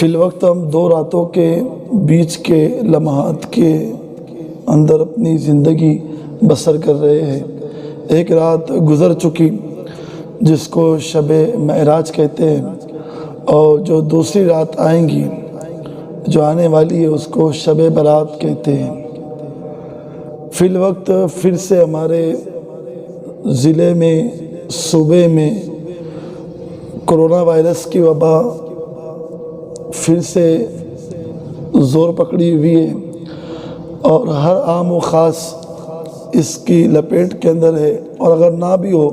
فی الوقت ہم دو راتوں کے بیچ کے لمحات کے اندر اپنی زندگی بسر کر رہے ہیں۔ ایک رات گزر چکی جس کو شب معراج کہتے ہیں، اور جو دوسری رات آئیں گی جو آنے والی ہے اس کو شب برات کہتے ہیں۔ فی الوقت پھر سے ہمارے ضلع میں، صوبے میں کرونا وائرس کی وبا پھر سے زور پکڑی ہوئی ہے، اور ہر عام و خاص اس کی لپیٹ کے اندر ہے، اور اگر نہ بھی ہو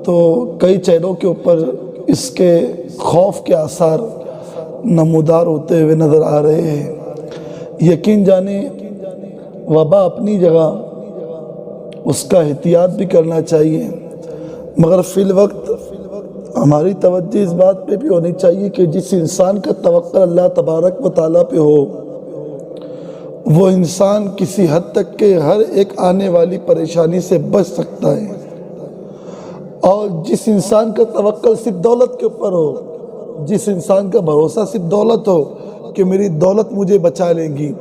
تو کئی چہروں کے اوپر اس کے خوف کے آثار نمودار ہوتے ہوئے نظر آ رہے ہیں۔ یقین جانیں وبا اپنی جگہ، اس کا احتیاط بھی کرنا چاہیے، مگر فی الوقت ہماری توجہ اس بات پہ بھی ہونی چاہیے کہ جس انسان کا توکل اللہ تبارک و تعالیٰ پہ ہو، وہ انسان کسی حد تک کے ہر ایک آنے والی پریشانی سے بچ سکتا ہے۔ اور جس انسان کا توکل صرف دولت کے اوپر ہو، جس انسان کا بھروسہ صرف دولت ہو کہ میری دولت مجھے بچا لے گی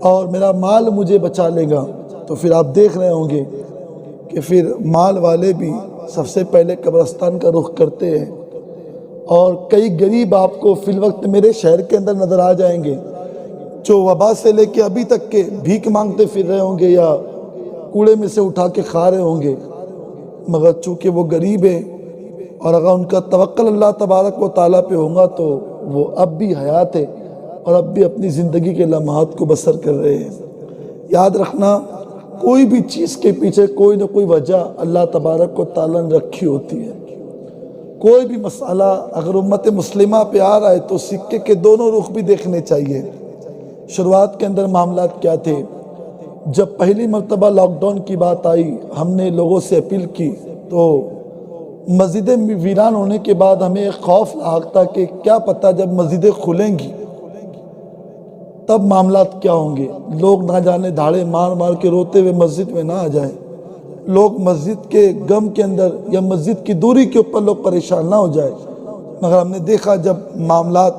اور میرا مال مجھے بچا لے گا، تو پھر آپ دیکھ رہے ہوں گے کہ پھر مال والے بھی سب سے پہلے قبرستان کا رخ کرتے ہیں، اور کئی غریب آپ کو فی الوقت میرے شہر کے اندر نظر آ جائیں گے جو وبا سے لے کے ابھی تک کے بھیک مانگتے پھر رہے ہوں گے یا کوڑے میں سے اٹھا کے کھا رہے ہوں گے، مگر چونکہ وہ غریب ہیں اور اگر ان کا توکل اللہ تبارک و تعالیٰ پہ ہوگا تو وہ اب بھی حیات ہے اور اب بھی اپنی زندگی کے لمحات کو بسر کر رہے ہیں۔ یاد رکھنا کوئی بھی چیز کے پیچھے کوئی نہ کوئی وجہ اللہ تبارک و تعالیٰ نے رکھی ہوتی ہے۔ کوئی بھی مسئلہ اگر امت مسلمہ پہ آ رہا ہے تو سکے کے دونوں رخ بھی دیکھنے چاہیے۔ شروعات کے اندر معاملات کیا تھے؟ جب پہلی مرتبہ لاک ڈاؤن کی بات آئی، ہم نے لوگوں سے اپیل کی تو مسجدیں ویران ہونے کے بعد ہمیں ایک خوف لاحق تھا کہ کیا پتہ جب مسجدیں کھلیں گی تب معاملات کیا ہوں گے۔ لوگ نہ جانے دھاڑے مار مار کے روتے ہوئے مسجد میں نہ آ جائیں، لوگ مسجد کے غم کے اندر یا مسجد کی دوری کے اوپر لوگ پریشان نہ ہو جائے، مگر ہم نے دیکھا جب معاملات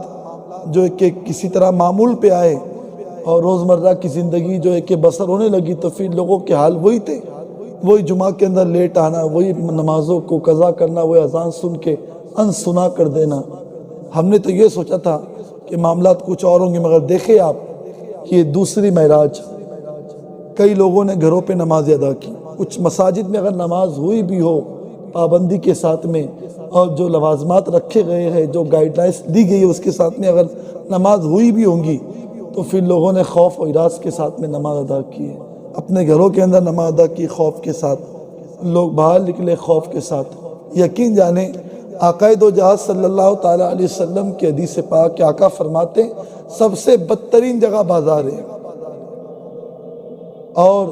جو ہے کہ کسی طرح معمول پہ آئے اور روزمرہ کی زندگی جو ہے کہ بسر ہونے لگی تو پھر لوگوں کے حال وہی تھے، وہی جمعہ کے اندر لیٹ آنا، وہی نمازوں کو قضا کرنا، وہی اذان سن کے انسنا کر دینا۔ ہم نے تو یہ سوچا تھا کہ معاملات کچھ اور ہوں گے، مگر دیکھیں آپ کہ یہ دوسری معراج، کئی لوگوں نے گھروں پہ نماز ادا کی، کچھ مساجد میں اگر نماز ہوئی بھی ہو پابندی کے ساتھ میں اور جو لوازمات رکھے گئے ہیں، جو گائیڈ لائنس دی گئی ہے اس کے ساتھ میں اگر نماز ہوئی بھی ہوں گی تو پھر لوگوں نے خوف و ہراس کے ساتھ میں نماز ادا کی ہے، اپنے گھروں کے اندر نماز ادا کی خوف کے ساتھ، لوگ باہر نکلے خوف کے ساتھ۔ یقین جانیں آقا دو جہاں صلی اللہ تعالیٰ علیہ وسلم کی حدیث پاک کہ آقا فرماتے ہیں سب سے بدترین جگہ بازار ہے اور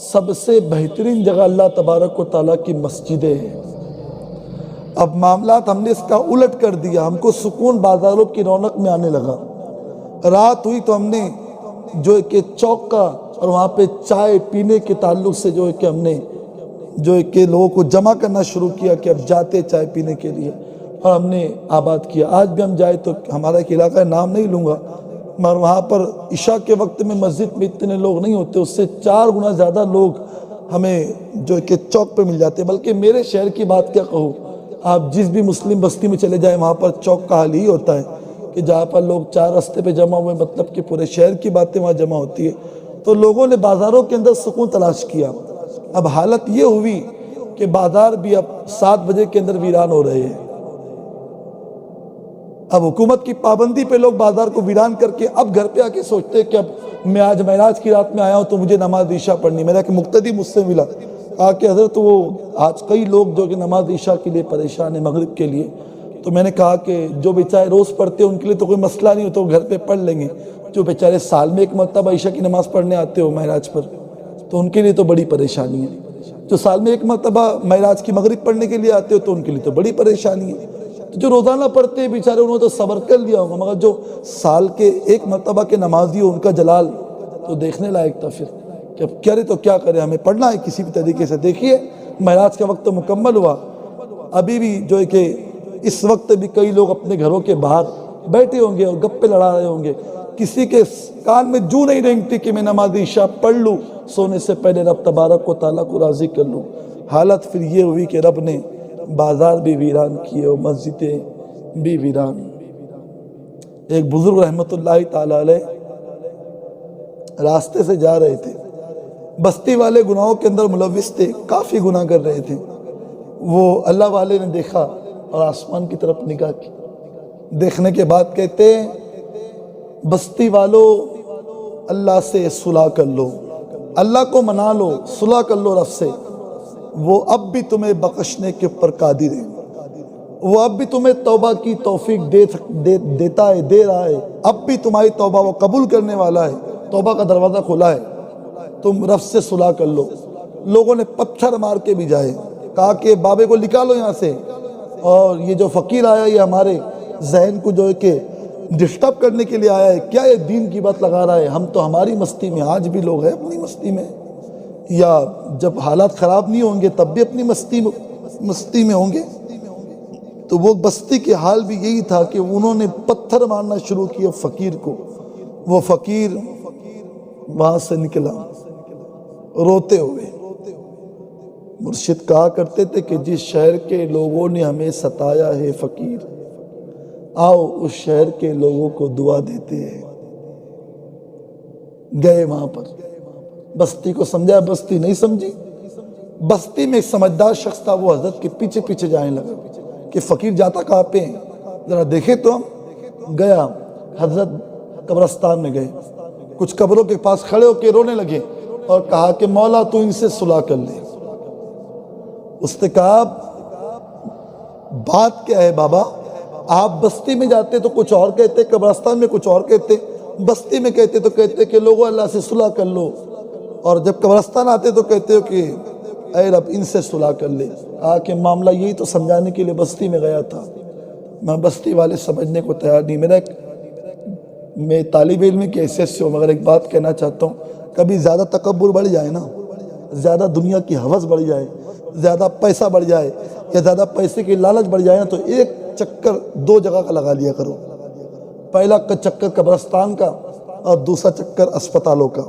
سب سے بہترین جگہ اللہ تبارک و تعالیٰ کی مسجدیں ہیں۔ اب معاملات ہم نے اس کا الٹ کر دیا، ہم کو سکون بازاروں کی رونق میں آنے لگا۔ رات ہوئی تو ہم نے جو ہے کہ چوک کا اور وہاں پہ چائے پینے کے تعلق سے جو ہے کہ ہم نے جو ہے کہ لوگوں کو جمع کرنا شروع کیا کہ اب جاتے چائے پینے کے لیے، اور ہم نے آباد کیا۔ آج بھی ہم جائے تو ہمارا ایک علاقہ نام نہیں لوں گا، مگر وہاں پر عشاء کے وقت میں مسجد میں اتنے لوگ نہیں ہوتے، اس سے 4 گنا زیادہ لوگ ہمیں جو ہے کہ چوک پہ مل جاتے ہیں۔ بلکہ میرے شہر کی بات کیا کہوں، آپ جس بھی مسلم بستی میں چلے جائیں وہاں پر چوک کا حال ہی ہوتا ہے کہ جہاں پر لوگ 4 رستے پہ جمع ہوئے، مطلب کہ پورے شہر کی باتیں وہاں جمع ہوتی ہے۔ تو لوگوں نے بازاروں کے اندر سکون تلاش کیا۔ اب حالت یہ ہوئی کہ بازار بھی اب 7 بجے کے اندر ویران ہو رہے ہیں۔ اب حکومت کی پابندی پہ لوگ بازار کو ویران کر کے اب گھر پہ آ کے سوچتے ہیں کہ اب میں آج معراج کی رات میں آیا ہوں تو مجھے نماز عشاء پڑھنی۔ میرا ایک مقتدی مجھ سے ملا، کہا کہ حضرت وہ آج کئی لوگ جو کہ نماز عشاء کے لیے پریشان ہیں، مغرب کے لیے، تو میں نے کہا کہ جو بیچارے روز پڑھتے ہیں ان کے لیے تو کوئی مسئلہ نہیں ہوتا، وہ گھر پہ پڑھ لیں گے۔ جو بیچارے سال میں ایک مرتبہ عشاء کی نماز پڑھنے آتے ہو معراج پر تو ان کے لیے تو بڑی پریشانی ہے۔ جو سال میں ایک مرتبہ معراج کی مغرب پڑھنے کے لیے آتے ہو تو ان کے لیے تو بڑی پریشانی ہے۔ تو جو روزانہ پڑھتے ہیں بیچارے انہوں نے تو صبر کر لیا ہوگا، مگر جو سال کے ایک مرتبہ کے نمازی ہو ان کا جلال تو دیکھنے لائق تھا پھر کہ اب کیا رہے تو کیا کرے، ہمیں پڑھنا ہے کسی بھی طریقے سے۔ دیکھیے معراج کا وقت تو مکمل ہوا، ابھی بھی جو ہے کہ اس وقت بھی کئی لوگ اپنے گھروں کے باہر بیٹھے ہوں گے اور گپے لڑا رہے ہوں گے. کسی کے کان میں جوں نہیں رینگتی کہ میں نماز عشاء پڑھ لوں, سونے سے پہلے رب تبارک و تعالیٰ کو راضی کر لوں. حالت پھر یہ ہوئی کہ رب نے بازار بھی ویران کیے اور مسجدیں بھی ویران. ایک بزرگ رحمت اللہ تعالی علیہ راستے سے جا رہے تھے. بستی والے گناہوں کے اندر ملوث تھے, کافی گناہ کر رہے تھے. وہ اللہ والے نے دیکھا اور آسمان کی طرف نگاہ کی. دیکھنے کے بعد کہتے ہیں بستی والو اللہ سے صلح کر لو, اللہ کو منا لو, صلح کر لو رب سے. وہ اب بھی تمہیں بخشنے کے اوپر قادر ہے, وہ اب بھی تمہیں توبہ کی توفیق دیتا ہے, دے رہا ہے. اب بھی تمہاری توبہ وہ قبول کرنے والا ہے, توبہ کا دروازہ کھلا ہے, تم رب سے صلح کر لو. لوگوں نے پتھر مار کے بھی جائے, کہا کہ بابے کو نکالو یہاں سے, اور یہ جو فقیر آیا یہ ہمارے ذہن کو جو ہے کہ ڈسٹرب کرنے کے لیے آیا ہے, کیا یہ دین کی بات لگا رہا ہے. ہم تو ہماری مستی میں, آج بھی لوگ ہیں اپنی مستی میں, یا جب حالات خراب نہیں ہوں گے تب بھی اپنی مستی میں ہوں گے. تو وہ بستی کے حال بھی یہی تھا کہ انہوں نے پتھر مارنا شروع کیا فقیر کو. وہ فقیر وہاں سے نکلا روتے ہوئے. مرشد کہا کرتے تھے کہ جس شہر کے لوگوں نے ہمیں ستایا ہے فقیر, آؤ اس شہر کے لوگوں کو دعا دیتے ہیں. گئے وہاں پر, بستی کو سمجھا, بستی نہیں سمجھی. بستی میں ایک سمجھدار شخص تھا, وہ حضرت کے پیچھے پیچھے جانے لگا کہ فقیر جاتا کہاں پہ ہیں, ذرا دیکھے تو ہم. گیا, حضرت قبرستان میں گئے, کچھ قبروں کے پاس کھڑے ہو کے رونے لگے اور کہا کہ مولا تو ان سے صلح کر لے. اس نے کہا بات کیا ہے بابا, آپ بستی میں جاتے تو کچھ اور کہتے, قبرستان میں کچھ اور کہتے, بستی میں کہتے تو کہتے کہ لوگوں اللہ سے صلح کر لو, اور جب قبرستان آتے تو کہتے ہو کہ اے رب ان سے صلح کر لے. کہا کہ معاملہ یہی تو سمجھانے کے لیے بستی میں گیا تھا, میں بستی والے سمجھنے کو تیار نہیں. میں طالب علم کی حیثیت سے ہوں, مگر ایک بات کہنا چاہتا ہوں, کبھی زیادہ تکبر بڑھ جائے نا, زیادہ دنیا کی ہوس بڑھ جائے, زیادہ پیسہ بڑھ جائے, یا زیادہ پیسے کی لالچ بڑھ جائے نا, تو ایک چکر دو جگہ کا لگا لیا کرو. پہلا چکر قبرستان کا اور دوسرا چکر اسپتالوں کا.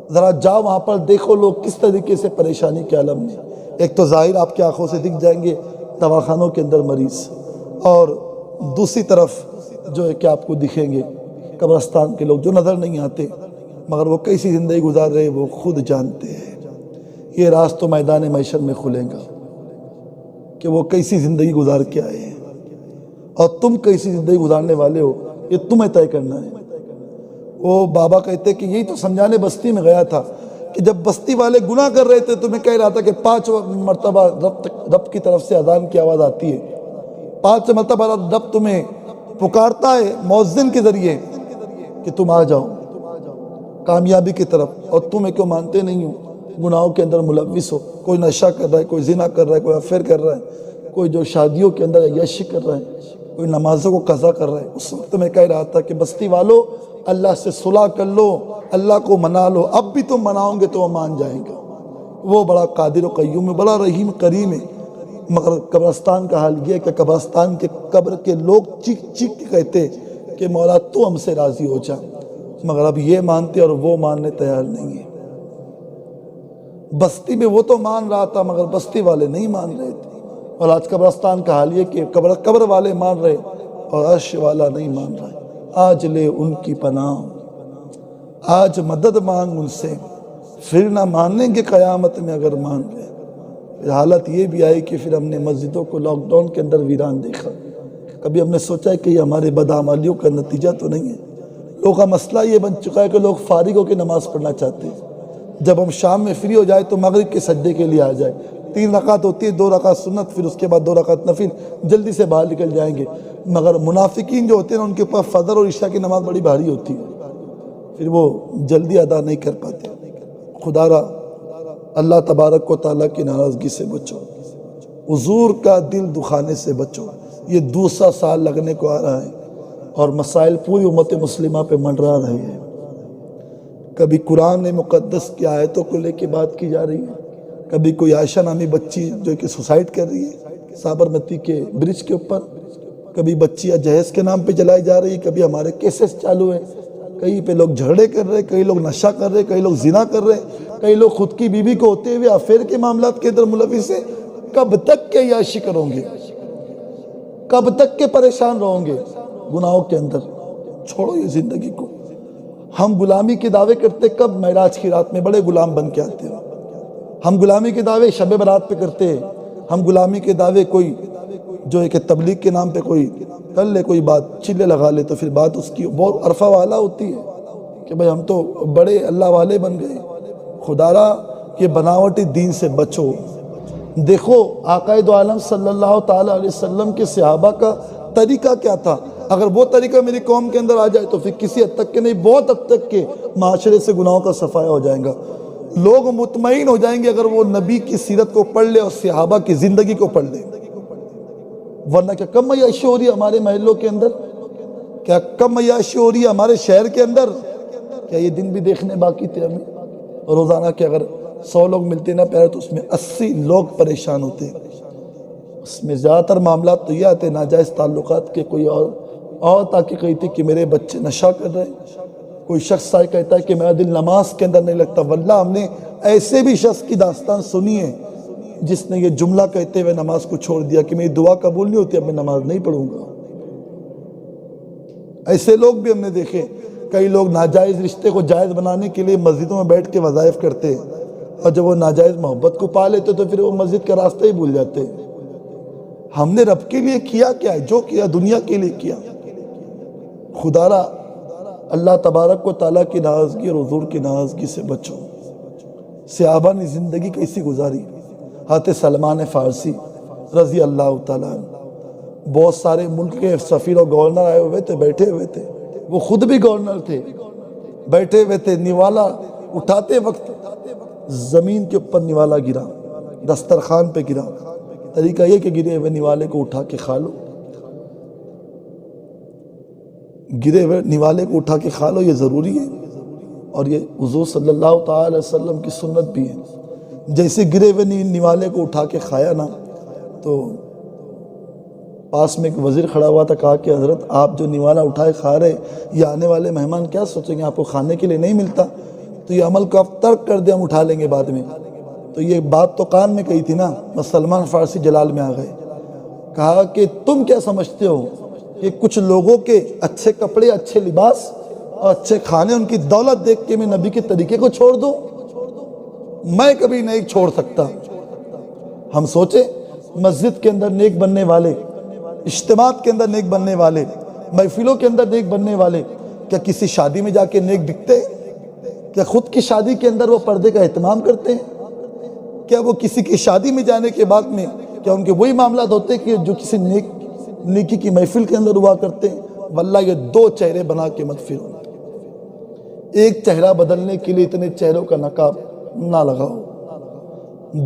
ذرا جاؤ وہاں پر, دیکھو لوگ کس طریقے سے پریشانی کے عالم میں. ایک تو ظاہر آپ کی آنکھوں سے دکھ جائیں گے دواخانوں کے اندر مریض, اور دوسری طرف جو ہے کہ آپ کو دکھیں گے قبرستان کے لوگ جو نظر نہیں آتے, مگر وہ کیسی زندگی گزار رہے وہ خود جانتے ہیں. یہ راز تو میدان محشر میں کھلے گا کہ وہ کیسی زندگی گزار کے آئے ہیں, اور تم کیسی زندگی گزارنے والے ہو, یہ تمہیں طے کرنا ہے. وہ بابا کہتے کہ یہی تو سمجھانے بستی میں گیا تھا کہ جب بستی والے گناہ کر رہے تھے تو میں کہہ رہا تھا کہ 5 مرتبہ رب کی طرف سے اذان کی آواز آتی ہے, 5 مرتبہ رب تمہیں پکارتا ہے مؤذن کے ذریعے کہ تم آ جاؤ کامیابی کی طرف, اور تمہیں کیوں مانتے نہیں ہو, گناہوں کے اندر ملوث ہو. کوئی نشہ کر رہا ہے, کوئی زنا کر رہا ہے, کوئی افیئر کر رہا ہے, کوئی جو شادیوں کے اندر عیاشی کر رہا ہے, کوئی نمازوں کو قضا کر رہا ہے. اس وقت میں کہہ رہا تھا کہ بستی والو اللہ سے صلح کر لو, اللہ کو منا لو. اب بھی تم مناؤ گے تو وہ مان جائیں گا. وہ بڑا قادر و قیوم ہے, بڑا رحیم کریم ہے. مگر قبرستان کا حال یہ ہے کہ قبرستان کے قبر کے لوگ چیخ چیخ کے کہتے کہ مولا تو ہم سے راضی ہو جا, مگر اب یہ مانتے اور وہ ماننے تیار نہیں ہے. بستی میں وہ تو مان رہا تھا مگر بستی والے نہیں مان رہے تھے. اور آج قبرستان کا حال یہ کہ قبر والے مان رہے اور عرش والا نہیں مان رہا. آج لے ان کی پناہ, آج مدد مانگ ان سے, پھر نہ مانیں گے قیامت میں اگر مان گئے. پھر حالت یہ بھی آئی کہ پھر ہم نے مسجدوں کو لاک ڈاؤن کے اندر ویران دیکھا. کبھی ہم نے سوچا ہے کہ یہ ہمارے بدعمالیوں کا نتیجہ تو نہیں ہے. لوگوں کا مسئلہ یہ بن چکا ہے کہ لوگ فارغ ہو کے نماز پڑھنا چاہتے ہیں. جب ہم شام میں فری ہو جائے تو مغرب کے سجدے کے لیے آ جائے. 3 رکعت ہوتی ہے, 2 رکعت سنت, پھر اس کے بعد 2 رکعت نفل, جلدی سے باہر نکل جائیں گے. مگر منافقین جو ہوتے ہیں ان کے پاس فجر اور عشاء کی نماز بڑی بھاری ہوتی ہے, پھر وہ جلدی ادا نہیں کر پاتے. خدا را اللہ تبارک و تعالیٰ کی ناراضگی سے بچو, حضور کا دل دکھانے سے بچو. یہ دوسرا سال لگنے کو آ رہا ہے اور مسائل پوری امت مسلمہ پہ منڈرا رہے ہیں. کبھی قرآن مقدس کی آیتوں کو لے کے بات کی جا رہی ہے, کبھی کوئی عائشہ نامی بچی جو کہ سوسائڈ کر رہی ہے سابرمتی کے برج کے اوپر, کبھی بچیاں جہیز کے نام پہ جلائی جا رہی، کبھی ہمارے کیسز چالو ہیں، کہیں پہ لوگ جھگڑے کر رہے، کئی لوگ نشہ کر رہے، کئی لوگ زنا کر رہے، کئی لوگ خود کی بیوی کو ہوتے ہوئے افیئر کے معاملات کے اندر ملوث ہیں۔ کب تک کے عیاشی کرو گے؟ کب تک کے پریشان رہو گے گناہوں کے اندر؟ چھوڑو یہ زندگی کو۔ ہم غلامی کے دعوے کرتے کب؟ معراج کی رات میں بڑے غلام بن کے آتے ہیں۔ ہم غلامی کے دعوے شب برات پہ کرتے ہیں۔ ہم غلامی کے دعوے کوئی جو ہے کہ تبلیغ کے نام پہ کوئی کر لے، کوئی بات چلے لگا لے تو پھر بات اس کی بہت عرفہ والا ہوتی ہے کہ بھئی ہم تو بڑے اللہ والے بن گئے۔ خدارا کہ بناوٹی دین سے بچو۔ دیکھو آقا دو عالم صلی اللہ تعالیٰ علیہ وسلم کے صحابہ کا طریقہ کیا تھا۔ اگر وہ طریقہ میری قوم کے اندر آ جائے تو پھر کسی حد تک کے نہیں، بہت حد تک کے معاشرے سے گناہوں کا صفایا ہو جائے گا۔ لوگ مطمئن ہو جائیں گے اگر وہ نبی کی سیرت کو پڑھ لے اور صحابہ کی زندگی کو پڑھ لے۔ ورنہ کیا کم عیاشی ہو رہی ہے ہمارے محلوں کے اندر؟ کیا کم عیاشی ہو رہی ہے ہمارے شہر کے اندر؟ کیا یہ دن بھی دیکھنے باقی تھے ہمیں؟ روزانہ کہ اگر 100 لوگ ملتے نہ پیار تو اس میں 80 لوگ پریشان ہوتے ہیں۔ اس میں زیادہ تر معاملات تو یہ آتے ناجائز تعلقات کے۔ کوئی اور تاکہ کہتی کہ میرے بچے نشہ کر رہے ہیں، کوئی شخص آئے کہتا ہے کہ میرا دل نماز کے اندر نہیں لگتا۔ واللہ ہم نے ایسے بھی شخص کی داستان سنی ہے جس نے یہ جملہ کہتے ہوئے نماز کو چھوڑ دیا کہ میری دعا قبول نہیں ہوتی، اب میں نماز نہیں پڑھوں گا۔ ایسے لوگ بھی ہم نے دیکھے۔ کئی لوگ ناجائز رشتے کو جائز بنانے کے لیے مسجدوں میں بیٹھ کے وظائف کرتے ہیں، اور جب وہ ناجائز محبت کو پا لیتے تو پھر وہ مسجد کا راستہ ہی بھول جاتے ہیں۔ ہم نے رب کے لیے کیا کیا ہے؟ جو کیا دنیا کے لیے کیا۔ خدارا اللہ تبارک و تعالیٰ کی ناراضگی اور حضور کی ناراضگی سے بچو۔ صحابہ نے زندگی کیسی گزاری؟ حضرت سلمان فارسی رضی اللہ تعالیٰ عنہ، بہت سارے ملک کے سفیر اور گورنر آئے ہوئے تھے، بیٹھے ہوئے تھے، وہ خود بھی گورنر تھے، بیٹھے ہوئے تھے۔ نوالا اٹھاتے وقت زمین کے اوپر نوالا گرا، دسترخوان پہ گرا۔ طریقہ یہ کہ گرے ہوئے نوالے کو اٹھا کے کھا لو، گرے ہوئے نوالے کو اٹھا کے کھا لو، یہ ضروری ہے۔ اور یہ حضور صلی اللہ تعالی علیہ وسلم کی سنت بھی ہے۔ جیسے گرے ہوئے نوالے کو اٹھا کے کھایا نا تو پاس میں ایک وزیر کھڑا ہوا تھا، کہا کہ حضرت آپ جو نوالا اٹھائے کھا رہے، یہ آنے والے مہمان کیا سوچیں گے؟ آپ کو کھانے کے لیے نہیں ملتا، تو یہ عمل کو آپ ترک کر دیں، ہم اٹھا لیں گے بعد میں۔ تو یہ بات تو کان میں کہی تھی نا، بس سلمان فارسی جلال میں آ گئے۔ کہا کہ تم کیا سمجھتے ہو کہ کچھ لوگوں کے اچھے کپڑے، اچھے لباس اور اچھے کھانے، ان کی دولت دیکھ کے میں نبی کے طریقے کو چھوڑ دوں؟ میں کبھی نہیں چھوڑ سکتا۔ ہم سوچیں مسجد کے اندر نیک بننے والے، اجتماعات کے اندر نیک بننے والے، محفلوں کے اندر نیک بننے والے، کیا کسی شادی میں جا کے نیک دکھتے ہیں؟ کیا خود کی شادی کے اندر وہ پردے کا اہتمام کرتے ہیں؟ کیا وہ کسی کی شادی میں جانے کے بعد میں کیا ان کے وہی معاملات ہوتے ہیں کہ جو کسی نیکی کی محفل کے اندر ہوا کرتے ہیں؟ واللہ یہ دو چہرے بنا کے مت پھرو۔ ایک چہرہ بدلنے کے لیے اتنے چہروں کا نقاب نہ لگاؤ۔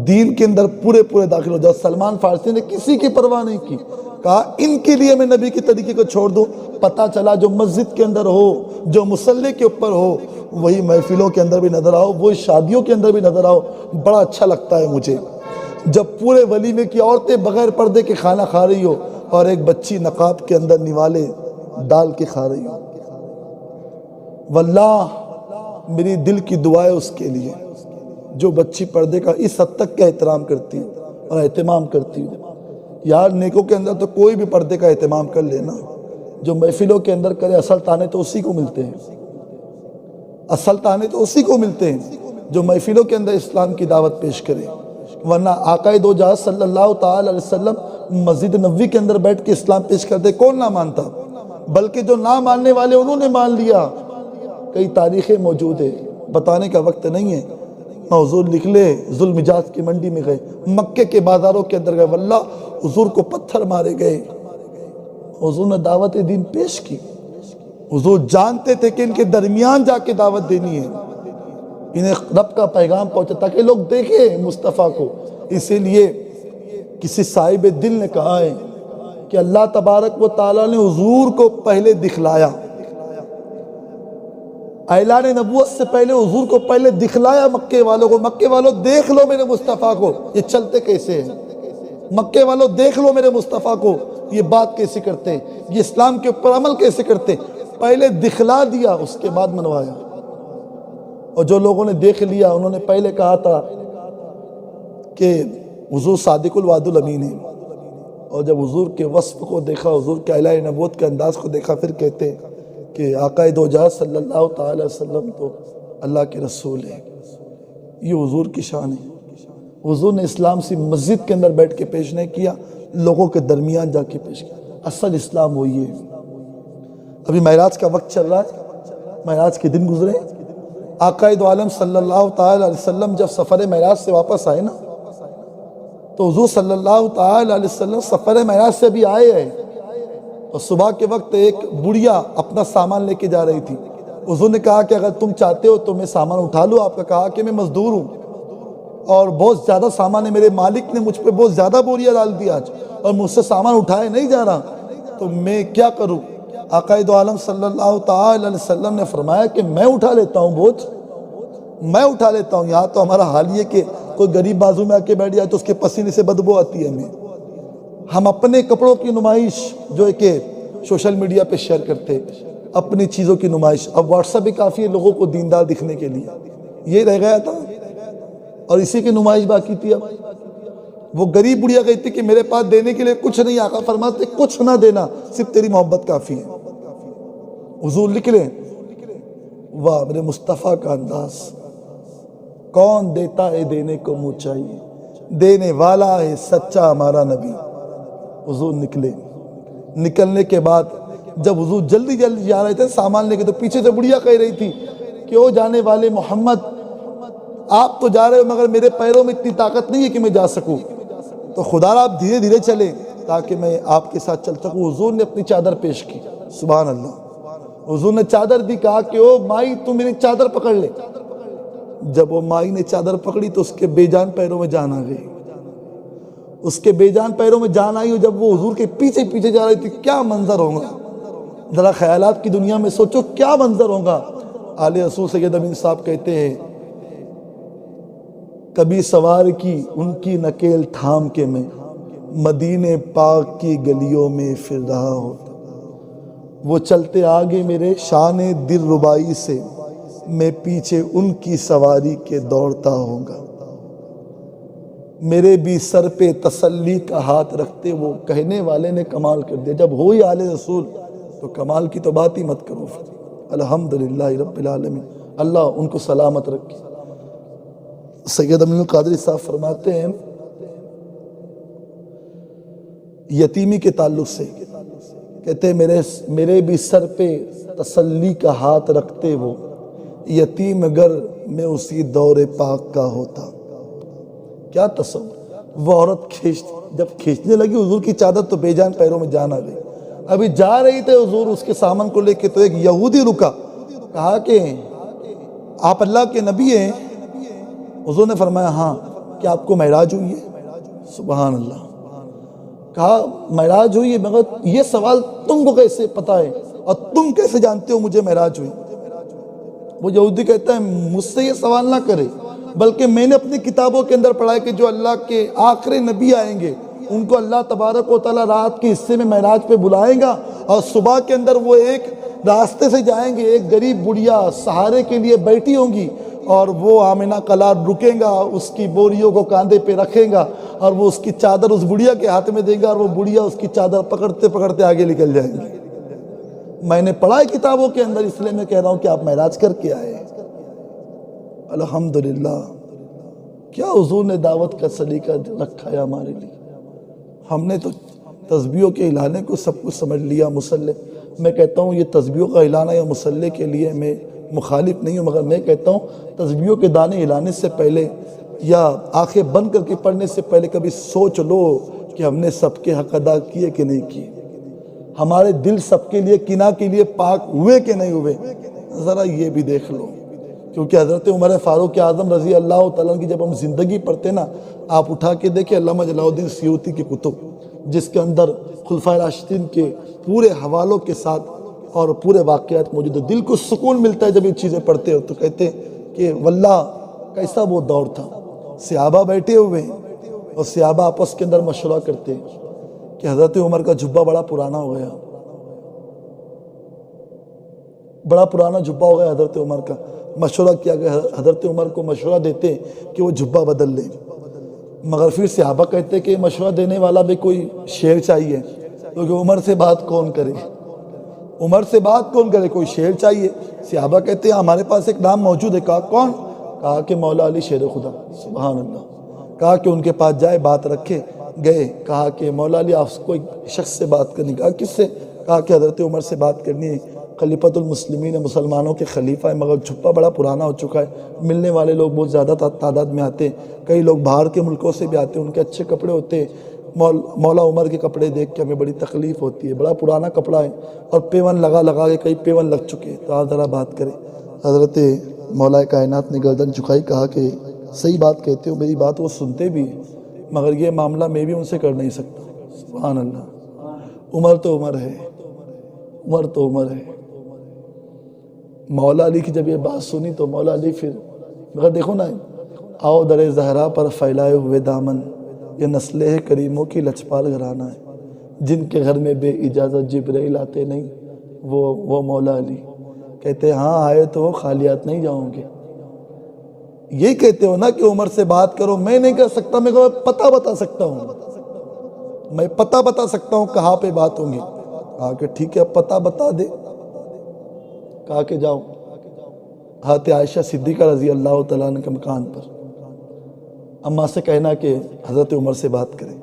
دین کے اندر پورے داخل ہو جاؤ۔ سلمان فارسی نے کسی کی پرواہ نہیں کی، کہا ان کے لیے میں نبی کے طریقے کو چھوڑ دوں۔ پتہ چلا جو مسجد کے اندر ہو، جو مصلی کے اوپر ہو، وہی محفلوں کے اندر بھی نظر آؤ، وہی شادیوں کے اندر بھی نظر آؤ۔ بڑا اچھا لگتا ہے مجھے جب پورے ولیمے کی عورتیں بغیر پردے کے کھانا کھا رہی ہو اور ایک بچی نقاب کے اندر نوالے ڈال کے کھا رہی ہو۔ واللہ میری دل کی دعا ہے اس کے لیے جو بچی پردے کا اس حد تک کا احترام کرتی ہے اور اہتمام کرتی ہے۔ یار نیکوں کے اندر تو کوئی بھی پردے کا اہتمام کر لینا، جو محفلوں کے اندر کرے اصل تانے تو اسی کو ملتے ہیں، اصل تانے تو اسی کو ملتے ہیں جو محفلوں کے اندر اسلام کی دعوت پیش کرے۔ ورنہ آقا دو جہاں صلی اللہ تعالی علیہ وسلم مسجد نبوی کے اندر بیٹھ کے اسلام پیش کرتے، کون نہ مانتا؟ بلکہ جو نہ ماننے والے انہوں نے مان لیا۔ کئی تاریخیں موجود ہیں، بتانے کا وقت نہیں ہے۔ حضور لکھ لے ذوالمجاز مجاز کی منڈی میں گئے، مکے کے بازاروں کے اندر گئے، واللہ حضور کو پتھر مارے گئے، حضور نے دعوت دین پیش کی۔ حضور جانتے تھے کہ ان کے درمیان جا کے دعوت دینی ہے، انہیں رب کا پیغام پہنچا تاکہ لوگ دیکھیں مصطفیٰ کو۔ اسی لیے کسی صاحب دل نے کہا ہے کہ اللہ تبارک و تعالیٰ نے حضور کو پہلے دکھلایا، اعلان نبوت سے پہلے حضور کو پہلے دکھلایا مکے والوں کو۔ مکے والوں دیکھ لو میرے مصطفیٰ کو، یہ چلتے کیسے ہیں؟ مکے والوں دیکھ لو میرے مصطفیٰ کو، یہ بات کیسے کرتے ہیں، یہ اسلام کے اوپر عمل کیسے کرتے ہیں، پہلے دکھلا دیا اس کے بعد منوایا۔ اور جو لوگوں نے دیکھ لیا انہوں نے پہلے کہا تھا کہ حضور صادق الوعد الامین ہے، اور جب حضور کے وصف کو دیکھا، حضور کے اعلی نبوت کے انداز کو دیکھا، پھر کہتے ہیں کہ آقا دو جہاں صلی اللہ تعالی وسلم تو اللہ کے رسول ہے۔ یہ حضور کی شان ہے۔ حضور نے اسلام سے مسجد کے اندر بیٹھ کے پیش نہیں کیا، لوگوں کے درمیان جا کے پیش کیا۔ اصل اسلام وہی ہے۔ ابھی معراج کا وقت چل رہا ہے، معراج کے دن گزرے، آقا دو عالم صلی اللہ تعالی علیہ وسلم جب سفر معراج سے واپس آئے نا، تو حضور صلی اللہ تعالی علیہ وسلم سفر معراج سے بھی آئے ہیں، اور صبح کے وقت ایک بڑھیا اپنا سامان لے کے جا رہی تھی۔ حضور نے کہا کہ اگر تم چاہتے ہو تو میں سامان اٹھا لوں۔ آپ کا کہا کہ میں مزدور ہوں اور بہت زیادہ سامان ہے، میرے مالک نے مجھ پہ بہت زیادہ بوریاں ڈال دیا آج، اور مجھ سے سامان اٹھائے نہیں جا رہا، تو میں کیا کروں؟ آقا دو عالم صلی اللہ تعالی علیہ وسلم نے فرمایا کہ میں اٹھا لیتا ہوں بوجھ، میں اٹھا لیتا ہوں۔ یہاں تو ہمارا حال یہ کہ کوئی غریب بازو میں آ کے بیٹھ جائے تو اس کے پسینے سے بدبو آتی ہے ہمیں۔ ہم اپنے کپڑوں کی نمائش جو ہے کہ سوشل میڈیا پہ شیئر کرتے، اپنی چیزوں کی نمائش۔ اب واٹس ایپ بھی کافی ہے لوگوں کو دیندار دکھنے کے لیے، یہ رہ گیا تھا اور اسی کی نمائش باقی تھی۔ اب وہ غریب بڑھیا کہتی کہ میرے پاس دینے کے لیے کچھ نہیں، آقا فرماتے کچھ نہ دینا، صرف تیری محبت کافی ہے۔ حضور لکھ لیں، واہ میرے مصطفیٰ کا انداز، کون دیتا ہے دینے کو منہ چاہیے، دینے والا ہے سچا ہمارا نبی۔ حضور نکلے، نکلنے کے بعد جب حضور جلدی جلدی جا رہے تھے سامان لے کے، تو پیچھے سے بڑھیا کہہ رہی تھی کہ او جانے والے محمد، آپ تو جا رہے ہو مگر میرے پیروں میں اتنی طاقت نہیں ہے کہ میں جا سکوں، تو خدا را آپ دھیرے دھیرے چلے تاکہ میں آپ کے ساتھ چل سکوں۔ حضور نے اپنی چادر پیش کی، سبحان اللہ، حضور نے چادر دی، کہا کہ او مائی تو میری چادر پکڑ لے۔ جب وہ مائی نے چادر پکڑی تو اس کے بے جان پیروں میں جان آ گئی، اس کے بے جان پیروں میں جان آئی، اور جب وہ حضور کے پیچھے پیچھے جا رہی تھی، کیا منظر ہوگا؟ ذرا خیالات کی دنیا میں سوچو کیا منظر ہوگا۔ آل رسول سید امین صاحب کہتے ہیں، کبھی سوار کی ان کی نکیل تھام کے میں مدینے پاک کی گلیوں میں پھر رہا ہوتا، وہ چلتے آگے میرے شان دل ربائی سے، میں پیچھے ان کی سواری کے دوڑتا ہوں گا، میرے بھی سر پہ تسلی کا ہاتھ رکھتے۔ وہ کہنے والے نے کمال کر دیا، جب ہوئی آل رسول تو کمال کی تو بات ہی مت کرو۔ الحمدللہ رب العالمین، اللہ ان کو سلامت رکھے۔ سید امین القادری صاحب فرماتے ہیں یتیمی کے تعلق سے، کہتے ہیں میرے بھی سر پہ تسلی کا ہاتھ رکھتے وہ، یتیم اگر میں اسی دور پاک کا ہوتا۔ کیا تصور، وہ عورت جب کھینچنے لگی حضور کی چادر تو بے جان پیروں میں جان آ گئی۔ ابھی جا رہی تھے حضور اس کے سامان کو لے کے، تو ایک یہودی رکا، کہا کہ آپ اللہ کے نبی ہیں؟ حضور نے فرمایا ہاں، کہ آپ کو معراج ہوئی ہے؟ سبحان اللہ۔ کہا معراج ہوئی ہے، مگر یہ سوال تم کو کیسے پتا ہے اور تم کیسے جانتے ہو مجھے معراج ہوئی؟ وہ یہودی کہتا ہے مجھ سے یہ سوال نہ کرے، بلکہ میں نے اپنی کتابوں کے اندر پڑھا ہے کہ جو اللہ کے آخری نبی آئیں گے ان کو اللہ تبارک و تعالیٰ رات کے حصے میں معراج پہ بلائیں گا، اور صبح کے اندر وہ ایک راستے سے جائیں گے، ایک غریب بڑھیا سہارے کے لیے بیٹھی ہوں گی، اور وہ آمنہ کلار رکیں گا، اس کی بوریوں کو کاندھے پہ رکھیں گا، اور وہ اس کی چادر اس بڑھیا کے ہاتھ میں دے گا، اور وہ بڑھیا اس کی چادر پکڑتے پکڑتے آگے نکل جائیں گے۔ میں نے پڑھا ہے کتابوں کے اندر، اس لیے میں کہہ رہا ہوں کہ آپ معراج کر کے آئے۔ الحمدللہ، کیا حضور نے دعوت کا سلیقہ رکھا ہے ہمارے لیے۔ ہم نے تو تسبیحوں کے ہلانے کو سب کچھ سمجھ لیا، مسلح۔ میں کہتا ہوں یہ تسبیحوں کا ہلانا یا مسلح کے لیے میں مخالف نہیں ہوں، مگر میں کہتا ہوں تسبیحوں کے دانے ہلانے سے پہلے یا آنکھیں بند کر کے پڑھنے سے پہلے کبھی سوچ لو کہ ہم نے سب کے حق ادا کیے کہ نہیں کیے، ہمارے دل سب کے لیے کنا کے لیے پاک ہوئے کہ نہیں ہوئے، ذرا یہ بھی دیکھ لو۔ کیونکہ حضرت عمر فاروق اعظم رضی اللہ تعالیٰ عنہ کی جب ہم زندگی پڑھتے نا، آپ اٹھا کے دیکھیں علامہ جلال الدین سیوطی کی کتب، جس کے اندر خلفائے راشدین کے پورے حوالوں کے ساتھ اور پورے واقعات موجود ہیں۔ دل کو سکون ملتا ہے جب یہ چیزیں پڑھتے ہو، تو کہتے کہ واللہ کیسا وہ دور تھا، صحابہ بیٹھے ہوئے ہیں اور صحابہ آپس کے اندر مشورہ کرتے ہیں کہ حضرت عمر کا جبہ بڑا پرانا ہو گیا، بڑا پرانا جبہ ہو گیا حضرت عمر کا۔ مشورہ کیا کہ حضرت عمر کو مشورہ دیتے کہ وہ جبہ بدل لیں، مگر پھر صحابہ کہتے کہ مشورہ دینے والا بھی کوئی شعر چاہیے، کیونکہ عمر سے بات کون کرے، عمر سے بات کون کرے، کوئی شعر چاہیے۔ صحابہ کہتے ہیں ہمارے پاس ایک نام موجود ہے۔ کہا کون؟ کہا کہ مولا علی شیر خدا، سبحان اللہ۔ کہا کہ ان کے پاس جائے، بات رکھے، گئے، کہا کہ مولا علی آپ کو ایک شخص سے بات کرنی۔ کہا کس سے؟ کہا کہ حضرت عمر سے بات کرنی ہے، خلیفۃ المسلمین، مسلمانوں کے خلیفہ ہے، مگر جھپا بڑا پرانا ہو چکا ہے، ملنے والے لوگ بہت زیادہ تعداد میں آتے ہیں، کئی لوگ باہر کے ملکوں سے بھی آتے ہیں، ان کے اچھے کپڑے ہوتے ہیں، مولا عمر کے کپڑے دیکھ کے ہمیں بڑی تکلیف ہوتی ہے، بڑا پرانا کپڑا ہے اور پیون لگا لگا کے کئی پیون لگ چکے، تو آپ ذرا بات کریں۔ حضرت مولا کائنات نے گردن جھکائی، کہا کہ صحیح بات کہتے ہو، میری بات وہ سنتے بھی ہیں، مگر یہ معاملہ میں بھی ان سے کر نہیں سکتا۔ سبحان اللہ، عمر تو عمر ہے، عمر تو عمر ہے۔ مولا علی کی جب یہ بات سنی تو مولا علی پھر، مگر دیکھو نا، آؤ در زہرا پر پھیلائے ہوئے دامن، یہ نسل کریموں کی لچپال گھرانہ ہے، جن کے گھر میں بے اجازت جبرائیل آتے نہیں، وہ مولا علی کہتے ہیں ہاں آئے تو وہ خالیات نہیں جاؤں گے۔ یہی کہتے ہو نا کہ عمر سے بات کرو، میں نہیں کر سکتا، میں پتہ بتا سکتا ہوں، میں پتہ بتا سکتا ہوں کہاں پہ بات ہوں گی۔ کہا کہ ٹھیک ہے پتہ بتا دے۔ کہا کہ جاؤ حضرت عائشہ صدیقہ رضی اللہ تعالیٰ عنہ کے مکان پر، اماں سے کہنا کہ حضرت عمر سے بات کریں۔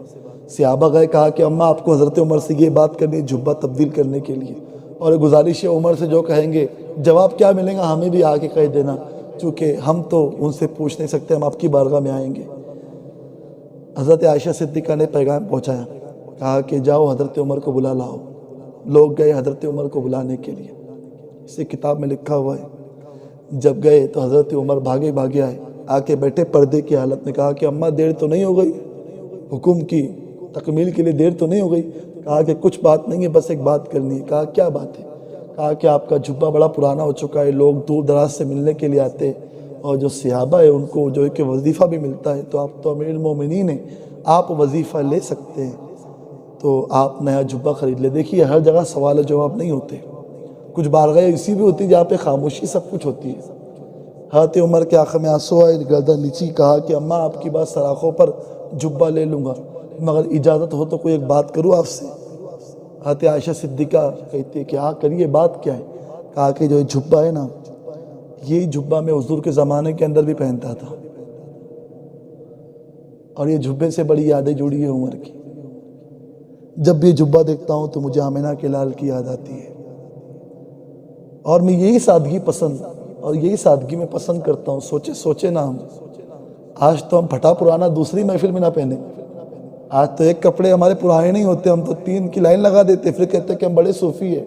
صحابہ گئے، کہا کہ اماں آپ کو حضرت عمر سے یہ بات کرنی ہے جبہ تبدیل کرنے کے لیے، اور گزارش ہے عمر سے جو کہیں گے جواب کیا ملے گا ہمیں بھی آ کے کہہ دینا، چونکہ ہم تو ان سے پوچھ نہیں سکتے، ہم آپ کی بارگاہ میں آئیں گے۔ حضرت عائشہ صدیقہ نے پیغام پہنچایا، کہا کہ جاؤ حضرت عمر کو بلا لاؤ۔ لوگ گئے حضرت عمر کو بلانے کے لیے، اسے کتاب میں لکھا ہوا ہے۔ جب گئے تو حضرت عمر بھاگے بھاگے آئے، آ کے بیٹھے پردے کی حالت میں۔ کہا کہ اماں دیر تو نہیں ہو گئی، حکم کی تکمیل کے لیے دیر تو نہیں ہو گئی؟ کہا کہ کچھ بات نہیں ہے، بس ایک بات کرنی ہے۔ کہا کیا بات ہے؟ کہا کہ آپ کا جبہ بڑا پرانا ہو چکا ہے، لوگ دور دراز سے ملنے کے لیے آتے ہیں، اور جو صحابہ ہے ان کو جو ہے کہ وظیفہ بھی ملتا ہے، تو آپ تو امیر المومنین ہیں، آپ وظیفہ لے سکتے ہیں، تو آپ نیا جبہ خرید لے۔ دیکھیے ہر جگہ سوال و جواب نہیں ہوتے، کچھ بارگاہیں ایسی بھی ہوتی جہاں پہ خاموشی سب کچھ ہوتی ہے۔ حضرت عمر کے آنکھ میں آنسو آئے، گردن نیچی، کہا کہ اماں آپ کی بات سراخوں پر جبہ لے لوں گا، مگر اجازت ہو تو کوئی ایک بات کروں آپ سے۔ حضرت عائشہ صدیقہ کہتی ہے کہ ہاں کریے، بات کیا ہے؟ کہا کہ جو جبہ ہے نا، یہی جبہ میں حضور کے زمانے کے اندر بھی پہنتا تھا، اور یہ جبے سے بڑی یادیں جڑی ہیں عمر کی۔ جب بھی جبہ دیکھتا ہوں تو مجھے آمنہ کے لال کی یاد آتی ہے، اور میں یہی سادگی پسند اور یہی سادگی میں پسند کرتا ہوں۔ سوچے نا، ہم آج تو ہم پھٹا پرانا دوسری محفل میں نہ پہنے، آج تو ایک کپڑے ہمارے پرانے نہیں ہوتے، ہم تو 3 کی لائن لگا دیتے، پھر کہتے کہ ہم بڑے صوفی ہیں،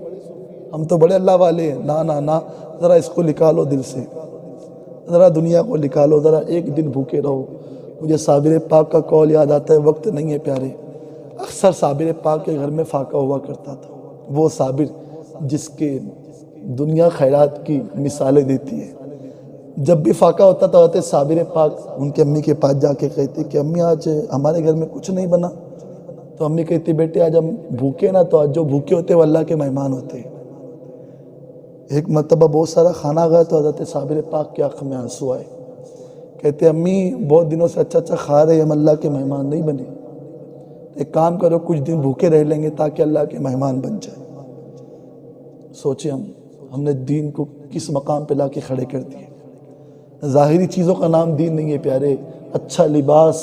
ہم تو بڑے اللہ والے ہیں۔ نا نا نا، ذرا اس کو نکالو دل سے، ذرا دنیا کو نکالو، ذرا ایک دن بھوکے رہو۔ مجھے صابر پاک کا قول یاد آتا ہے، وقت نہیں ہے پیارے، اکثر صابر پاک کے گھر میں فاقہ ہوا کرتا تھا، وہ صابر جس کے دنیا خیرات کی مثالیں دیتی ہے۔ جب بھی فاقہ ہوتا تھا حضرت صابر پاک ان کی امی کے پاس جا کے کہتے کہ امی آج ہمارے گھر میں کچھ نہیں بنا، تو امی کہتی بیٹے آج ہم بھوکے نا، تو آج جو بھوکے ہوتے وہ اللہ کے مہمان ہوتے۔ ایک مرتبہ بہت سارا کھانا گیا تو حضرت صابر پاک کی آنکھ میں آنسو آئے، کہتے امی بہت دنوں سے اچھا کھا رہے، ہم اللہ کے مہمان نہیں بنے، ایک کام کرو کچھ دن بھوکے رہ لیں گے تاکہ اللہ کے مہمان بن جائے۔ سوچے ہم نے دین کو کس مقام پہ لا کے کھڑے کر دیے۔ ظاہری چیزوں کا نام دین نہیں ہے پیارے، اچھا لباس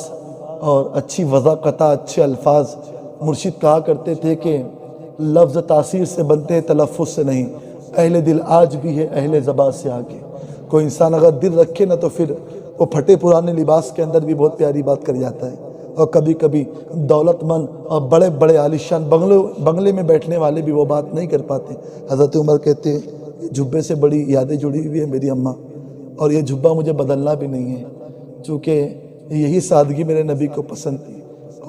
اور اچھی وضاقتہ، اچھے الفاظ۔ مرشد کہا کرتے تھے کہ لفظ تاثیر سے بنتے ہیں، تلفظ سے نہیں، اہل دل آج بھی ہے اہل زبان سے آگے۔ کوئی انسان اگر دل رکھے نا تو پھر وہ پھٹے پرانے لباس کے اندر بھی بہت پیاری بات کر جاتا ہے، اور کبھی کبھی دولت مند اور بڑے بڑے عالیشان بنگلے میں بیٹھنے والے بھی وہ بات نہیں کر پاتے۔ حضرت عمر کہتے جبے سے بڑی یادیں جڑی ہوئی ہیں میری اماں، اور یہ جبہ مجھے بدلنا بھی نہیں ہے، چونکہ یہی سادگی میرے نبی کو پسند تھی،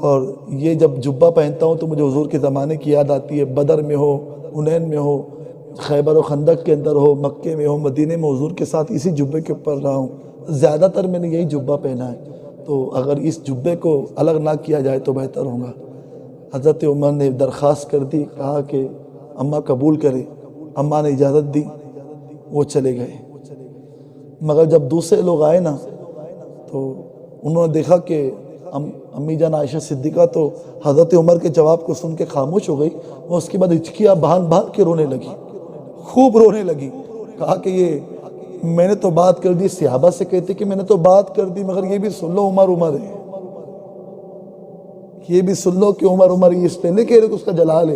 اور یہ جب جبہ پہنتا ہوں تو مجھے حضور کے زمانے کی یاد آتی ہے، بدر میں ہو، حنین میں ہو، خیبر و خندق کے اندر ہو، مکے میں ہو، مدینے میں حضور کے ساتھ اسی جبے کے اوپر رہا ہوں، زیادہ تر میں نے یہی جبہ پہنا ہے، تو اگر اس جبے کو الگ نہ کیا جائے تو بہتر ہوگا۔ حضرت عمر نے درخواست کر دی، کہا کہ اماں قبول کرے، اماں نے اجازت دی، وہ چلے گئے۔ مگر جب دوسرے لوگ آئے نا تو انہوں نے دیکھا کہ امی جان عائشہ صدیقہ تو حضرت عمر کے جواب کو سن کے خاموش ہو گئی، وہ اس کے بعد ہچکیاں باندھ کے رونے لگی، خوب رونے لگی۔ کہا کہ یہ میں نے تو بات کر دی، صحابہ سے کہتے کہ میں نے تو بات کر دی، مگر یہ بھی سن لو عمر عمر ہے، یہ بھی سن لو کہ عمر عمر، یہ اس لیے نہیں کہہ رہے کہ اس کا جلال ہے،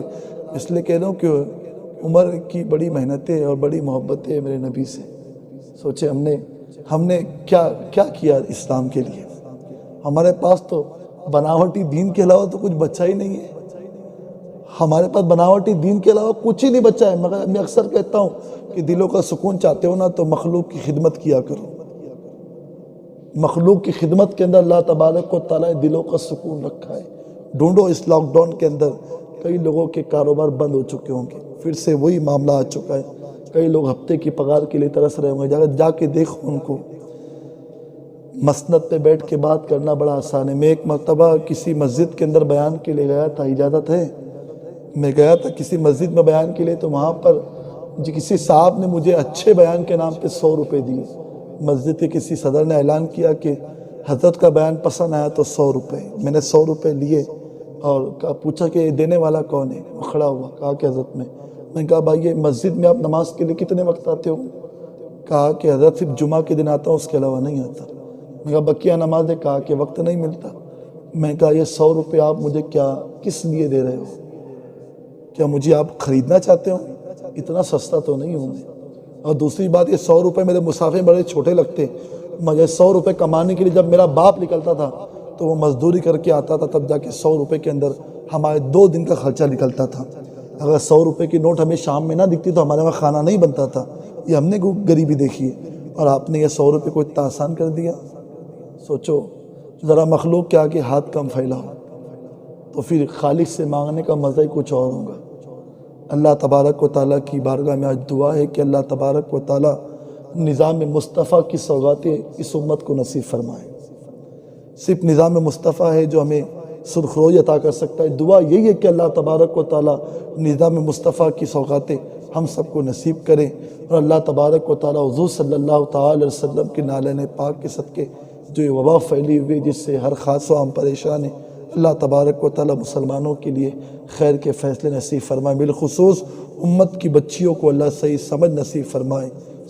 اس لیے کہہ رہا ہوں کہ عمر کی بڑی محنتیں اور بڑی محبتیں میرے نبی سے۔ سوچے ہم نے کیا کیا اسلام کے لیے؟ ہمارے پاس تو بناوٹی دین کے علاوہ تو کچھ بچا ہی نہیں ہے، ہمارے پاس بناوٹی دین کے علاوہ کچھ ہی نہیں بچا ہے۔ مگر میں اکثر کہتا ہوں کہ دلوں کا سکون چاہتے ہو نا تو مخلوق کی خدمت کیا کرو، مخلوق کی خدمت کے اندر اللہ تبارک و تعالیٰ نے دلوں کا سکون رکھا ہے۔ ڈھونڈو اس لاک ڈاؤن کے اندر کئی لوگوں کے کاروبار بند ہو چکے ہوں گے، پھر سے وہی معاملہ آ چکا ہے، کئی لوگ ہفتے کی پگار کے لیے ترس رہے ہوں گے، جا کے دیکھو ان کو۔ مسند پہ بیٹھ کے بات کرنا بڑا آسان ہے۔ میں ایک مرتبہ کسی مسجد کے اندر بیان کے لیے گیا تھا، اجازت ہے؟ میں گیا تھا کسی مسجد میں بیان کے لیے، تو وہاں پر کسی صاحب نے مجھے اچھے بیان کے نام پہ 100 روپے دیے۔ مسجد کے کسی صدر نے اعلان کیا کہ حضرت کا بیان پسند آیا تو 100 روپے۔ میں نے 100 روپے لیے اور پوچھا کہ دینے والا کون ہے؟ وہ کھڑا ہوا، کہا کہ حضرت میں نے کہا بھائی یہ مسجد میں آپ نماز کے لیے کتنے وقت آتے ہو؟ کہا کہ حضرت صرف جمعہ کے دن آتا ہوں، اس کے علاوہ نہیں آتا۔ میں کہا بقیہ نمازیں؟ کہا کہ وقت نہیں ملتا۔ میں کہا یہ 100 روپے آپ مجھے کس لیے دے رہے ہو؟ کیا مجھے آپ خریدنا چاہتے ہو؟ اتنا سستا تو نہیں ہوں میں۔ اور دوسری بات، یہ 100 روپے میرے مسافر بڑے چھوٹے لگتے، مجھے 100 روپے کمانے کے لیے جب میرا باپ نکلتا تھا تو وہ مزدوری کر کے آتا تھا، تب جا کے 100 روپے کے اندر ہمارے 2 دن کا خرچہ نکلتا تھا۔ اگر 100 روپے کی نوٹ ہمیں شام میں نہ دکھتی تو ہمارے وہاں کھانا نہیں بنتا تھا۔ یہ ہم نے غریبی دیکھی ہے، اور آپ نے یہ 100 روپے کو اتنا آسان کر دیا۔ سوچو ذرا مخلوق کے آگے ہاتھ کم پھیلاؤ تو پھر خالق سے مانگنے کا مزہ ہی کچھ اور ہوگا۔ اللہ تبارک و تعالیٰ کی بارگاہ میں آج دعا ہے کہ اللہ تبارک و تعالیٰ نظام مصطفیٰ کی سوغاتیں اس امت کو نصیب فرمائے۔ صرف نظام مصطفیٰ ہے جو ہمیں سرخروئی عطا کر سکتا ہے۔ دعا یہی ہے کہ اللہ تبارک و تعالیٰ نظام مصطفیٰ کی سوغاتیں ہم سب کو نصیب کریں، اور اللہ تبارک و تعالیٰ حضور صلی اللہ تعالی علیہ وسلم کے نالین پاک کے صدقے جو یہ وبا پھیلی ہوئی جس سے ہر خاص و عام پریشان ہے، اللہ تبارک و تعالیٰ مسلمانوں کے لیے خیر کے فیصلے نصیب فرمائے۔ بالخصوص امت کی بچیوں کو اللہ صحیح سمجھ نصیب فرمائے،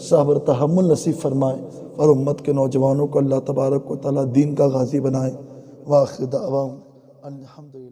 صبر تحمل نصیب فرمائے، اور امت کے نوجوانوں کو اللہ تبارک و تعالیٰ دین کا غازی بنائے۔ وآخر دعواہم الحمدللہ۔